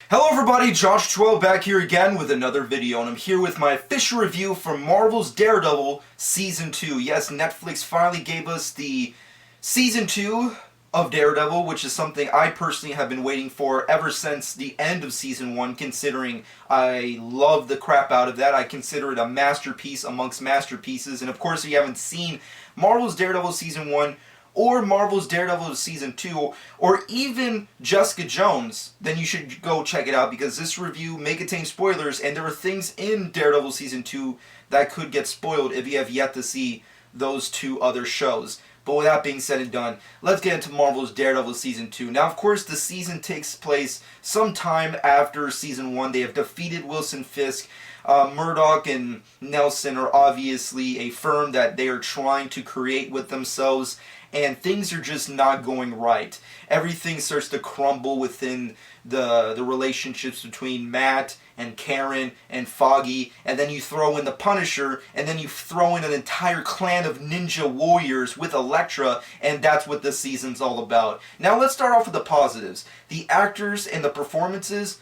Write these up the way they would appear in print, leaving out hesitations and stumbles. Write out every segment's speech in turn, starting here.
Hello everybody, Josh12 back here again with another video, and I'm here with my official review for Marvel's Daredevil Season 2. Yes, Netflix finally gave us the Season 2 of Daredevil, which is something I personally have been waiting for ever since the end of Season 1, considering I love the crap out of that. I consider it a masterpiece amongst masterpieces, and of course if you haven't seen Marvel's Daredevil Season 1, or Marvel's Daredevil Season 2, or even Jessica Jones, then you should go check it out, because this review may contain spoilers, and there are things in Daredevil Season 2 that could get spoiled if you have yet to see those two other shows. But with that being said and done, let's get into Marvel's Daredevil Season 2. Now, of course, the season takes place sometime after Season 1. They have defeated Wilson Fisk. Murdoch and Nelson are obviously a firm that they are trying to create with themselves, and things are just not going right. Everything starts to crumble within the relationships between Matt and Karen and Foggy, and then you throw in the Punisher, and then you throw in an entire clan of ninja warriors with Elektra, and that's what this season's all about. Now let's start off with the positives. The actors and the performances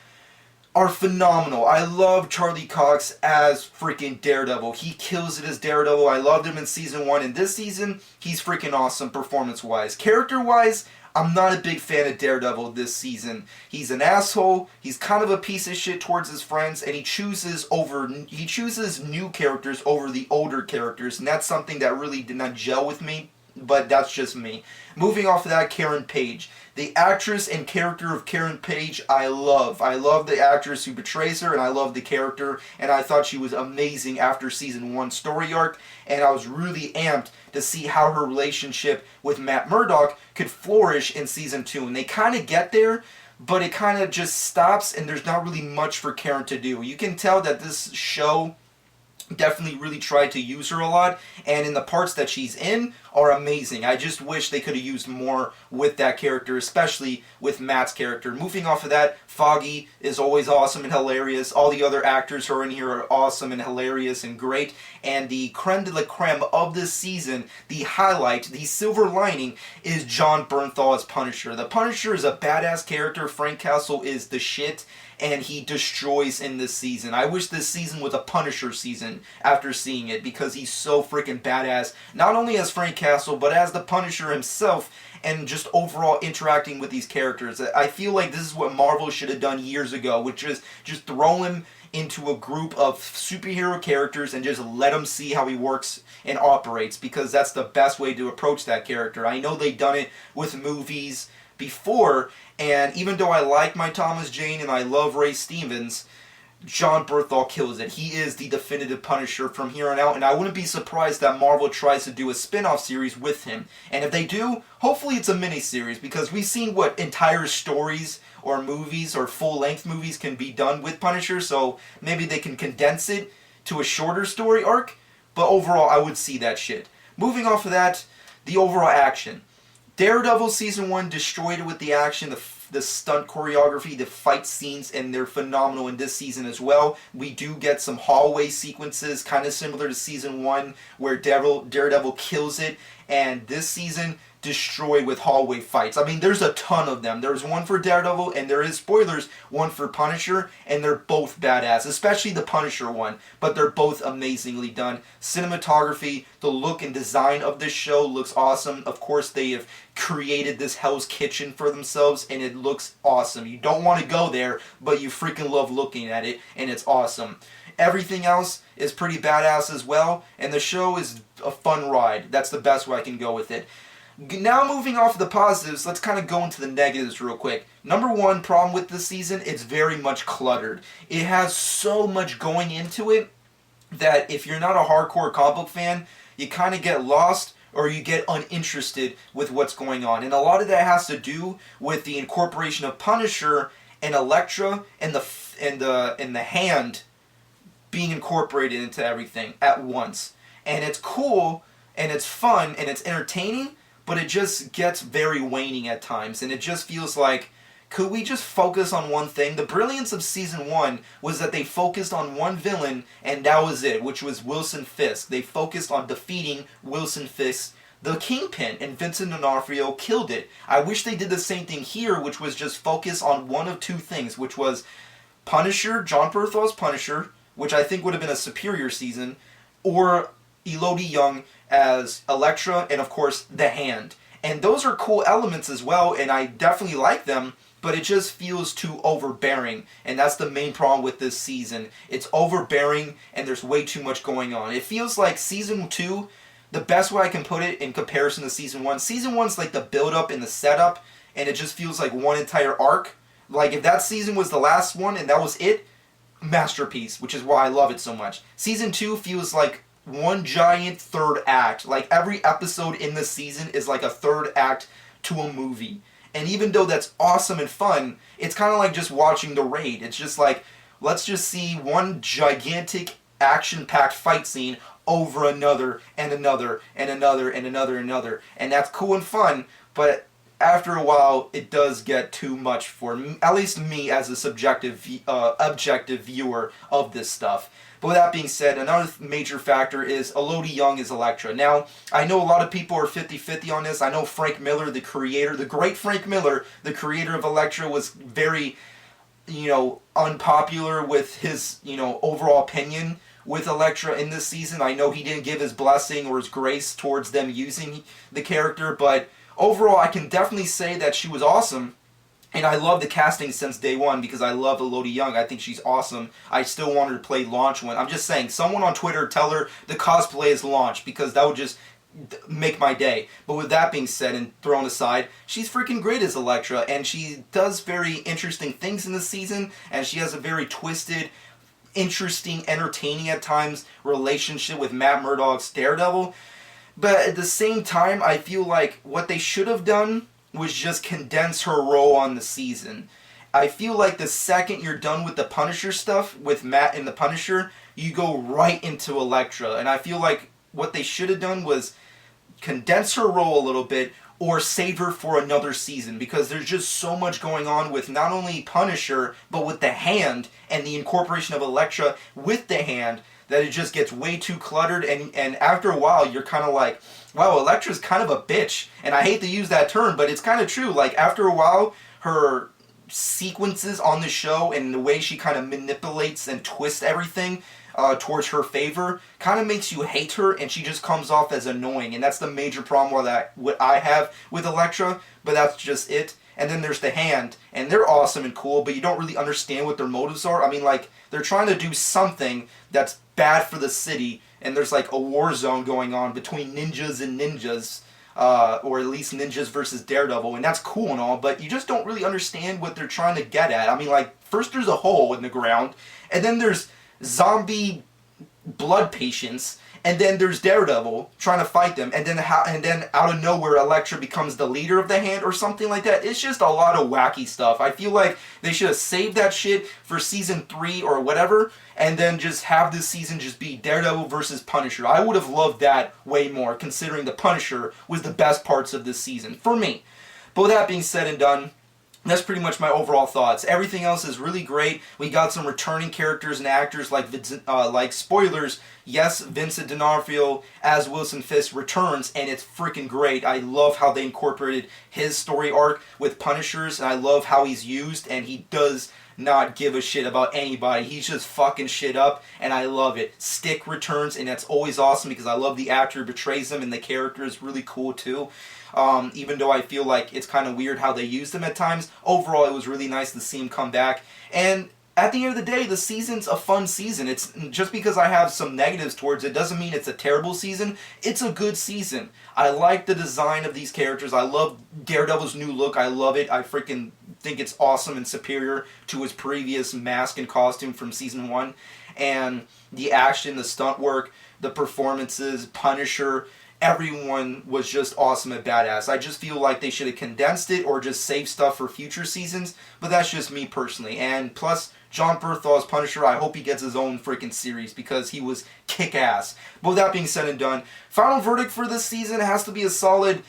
are phenomenal. I love Charlie Cox as freaking Daredevil. He kills it as Daredevil. I loved him in Season 1, and this season, he's freaking awesome performance-wise. Character-wise, I'm not a big fan of Daredevil this season. He's an asshole, he's kind of a piece of shit towards his friends, and he chooses new characters over the older characters, and that's something that really did not gel with me, but that's just me. Moving off of that, Karen Page. The actress and character of Karen Page, I love. I love the actress who portrays her, and I love the character, and I thought she was amazing after Season 1 story arc, and I was really amped to see how her relationship with Matt Murdock could flourish in Season 2. And they kind of get there, but it kind of just stops, and there's not really much for Karen to do. You can tell that this show definitely really tried to use her a lot, and in the parts that she's in are amazing. I just wish they could have used more with that character, especially with Matt's character. Moving off of that, Foggy is always awesome and hilarious. All the other actors who are in here are awesome and hilarious and great, and the creme de la creme of this season, the highlight, the silver lining, is Jon Bernthal as Punisher. The Punisher is a badass character. Frank Castle is the shit, and he destroys in this season. I wish this season was a Punisher season after seeing it, because he's so freaking badass, not only as Frank Castle, but as the Punisher himself, and just overall interacting with these characters. I feel like this is what Marvel should have done years ago, which is just throw him into a group of superhero characters and just let him see how he works and operates, because that's the best way to approach that character. I know they've done it with movies before, and even though I like my Thomas Jane and I love Ray Stevens, Jon Bernthal kills it. He is the definitive Punisher from here on out, and I wouldn't be surprised that Marvel tries to do a spin-off series with him. And if they do, hopefully it's a mini-series, because we've seen what entire stories or movies or full-length movies can be done with Punisher, so maybe they can condense it to a shorter story arc, but overall I would see that shit. Moving off of that, the overall action. Daredevil Season 1 destroyed it with the action, the stunt choreography, the fight scenes, and they're phenomenal in this season as well. We do get some hallway sequences, kind of similar to Season 1, where Daredevil kills it, and this season destroyed with hallway fights. I mean, there's a ton of them. There's one for Daredevil, and there is, spoilers, one for Punisher, and they're both badass, especially the Punisher one, but they're both amazingly done. Cinematography, the look and design of this show looks awesome. Of course, they have created this Hell's Kitchen for themselves, and it looks awesome. You don't want to go there, but you freaking love looking at it, and it's awesome. Everything else is pretty badass as well, and the show is a fun ride. That's the best way I can go with it. Now moving off of the positives, let's kind of go into the negatives real quick. Number one problem with this season, it's very much cluttered. It has so much going into it that if you're not a hardcore comic book fan, you kind of get lost or you get uninterested with what's going on. And a lot of that has to do with the incorporation of Punisher and Elektra and the Hand being incorporated into everything at once. And it's cool, and it's fun, and it's entertaining, but it just gets very waning at times, and it just feels like, could we just focus on one thing? The brilliance of Season 1 was that they focused on one villain, and that was it, which was Wilson Fisk. They focused on defeating Wilson Fisk, The Kingpin and Vincent D'Onofrio killed it. I wish they did the same thing here, which was just focus on one of two things, which was Punisher, Jon Bernthal's Punisher, which I think would have been a superior season, or Elodie Yung as Elektra, and of course, The Hand. And those are cool elements as well, and I definitely like them, but it just feels too overbearing, and that's the main problem with this season. It's overbearing, and there's way too much going on. It feels like Season 2, the best way I can put it in comparison to Season 1, Season 1's like the build-up and the setup, and it just feels like one entire arc. Like, if that season was the last one, and that was it, masterpiece, which is why I love it so much. Season 2 feels like one giant third act. Like, every episode in this season is like a third act to a movie. And even though that's awesome and fun, it's kind of like just watching The Raid. It's just like, let's just see one gigantic action-packed fight scene over another, and another, and another, and another, and another. And that's cool and fun, but after a while, it does get too much for me, at least me as a subjective, objective viewer of this stuff. But with that being said, another major factor is Elodie Yung as Elektra. Now, I know a lot of people are 50-50 on this. I know Frank Miller, the creator, the great Frank Miller, the creator of Elektra, was very, unpopular with his, overall opinion with Elektra in this season. I know he didn't give his blessing or his grace towards them using the character, but overall, I can definitely say that she was awesome. And I love the casting since day one because I love Elodie Yung. I think she's awesome. I still want her to play Launch when... I'm just saying, someone on Twitter tell her the cosplay is Launch because that would just make my day. But with that being said and thrown aside, she's freaking great as Elektra. And she does very interesting things in this season. And she has a very twisted, interesting, entertaining at times relationship with Matt Murdock's Daredevil. But at the same time, I feel like what they should have done was just condense her role on the season. I feel like the second you're done with the Punisher stuff, with Matt and the Punisher, you go right into Elektra. And I feel like what they should have done was condense her role a little bit or save her for another season, because there's just so much going on with not only Punisher, but with the Hand and the incorporation of Elektra with the Hand, that it just gets way too cluttered, and after a while you're kind of like, wow, Elektra's kind of a bitch. And I hate to use that term, but it's kind of true. Like, after a while, her sequences on the show and the way she kind of manipulates and twists everything towards her favor kind of makes you hate her, and she just comes off as annoying. And that's the major problem what I have with Elektra, but that's just it. And then there's the Hand, and they're awesome and cool, but you don't really understand what their motives are. I mean, like, they're trying to do something that's bad for the city, and there's like a war zone going on between ninjas and ninjas, or at least ninjas versus Daredevil, and that's cool and all, but you just don't really understand what they're trying to get at. I mean, like, first there's a hole in the ground, and then there's zombie blood patients, and then there's Daredevil trying to fight them, and then out of nowhere Elektra becomes the leader of the Hand or something like that. It's just a lot of wacky stuff. I feel like they should have saved that shit for season 3 or whatever, and then just have this season just be Daredevil versus Punisher. I would have loved that way more, considering the Punisher was the best parts of this season, for me. But with that being said and done, that's pretty much my overall thoughts. Everything else is really great. We got some returning characters and actors like spoilers. Yes, Vincent D'Onofrio as Wilson Fisk returns, and it's freaking great. I love how they incorporated his story arc with Punishers, and I love how he's used, and he does not give a shit about anybody. He's just fucking shit up, and I love it. Stick returns, and that's always awesome because I love the actor who betrays him, and the character is really cool too. Even though I feel like it's kind of weird how they used him at times, overall it was really nice to see him come back. And at the end of the day, the season's a fun season. It's just because I have some negatives towards it doesn't mean it's a terrible season. It's a good season. I like the design of these characters. I love Daredevil's new look. I love it. I freaking think it's awesome and superior to his previous mask and costume from season 1. And the action, the stunt work, the performances, Punisher, everyone was just awesome and badass. I just feel like they should have condensed it or just saved stuff for future seasons, but that's just me personally. And plus, Jon Bernthal's Punisher, I hope he gets his own freaking series because he was kick-ass. But with that being said and done, final verdict for this season has to be a solid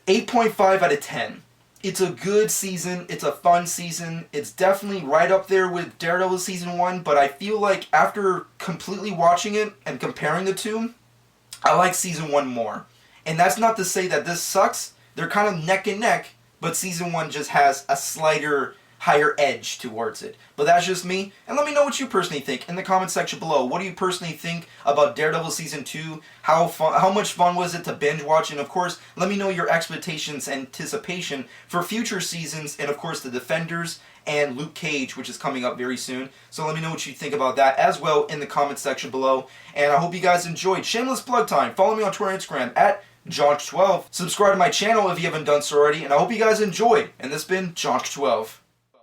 8.5 out of 10. It's a good season. It's a fun season. It's definitely right up there with Daredevil Season 1, but I feel like after completely watching it and comparing the two, I like Season 1 more. And that's not to say that this sucks. They're kind of neck and neck, but season 1 just has a slighter higher edge towards it. But that's just me, and let me know what you personally think in the comment section below. What do you personally think about Daredevil Season 2? How much fun was it to binge watch? And of course, let me know your expectations, anticipation for future seasons, and of course the Defenders and Luke Cage, which is coming up very soon. So let me know what you think about that as well in the comment section below. And I hope you guys enjoyed. Shameless plug time. Follow me on Twitter and Instagram at Jonk12. Subscribe to my channel if you haven't done so already, and I hope you guys enjoyed. And this has been Jonk12.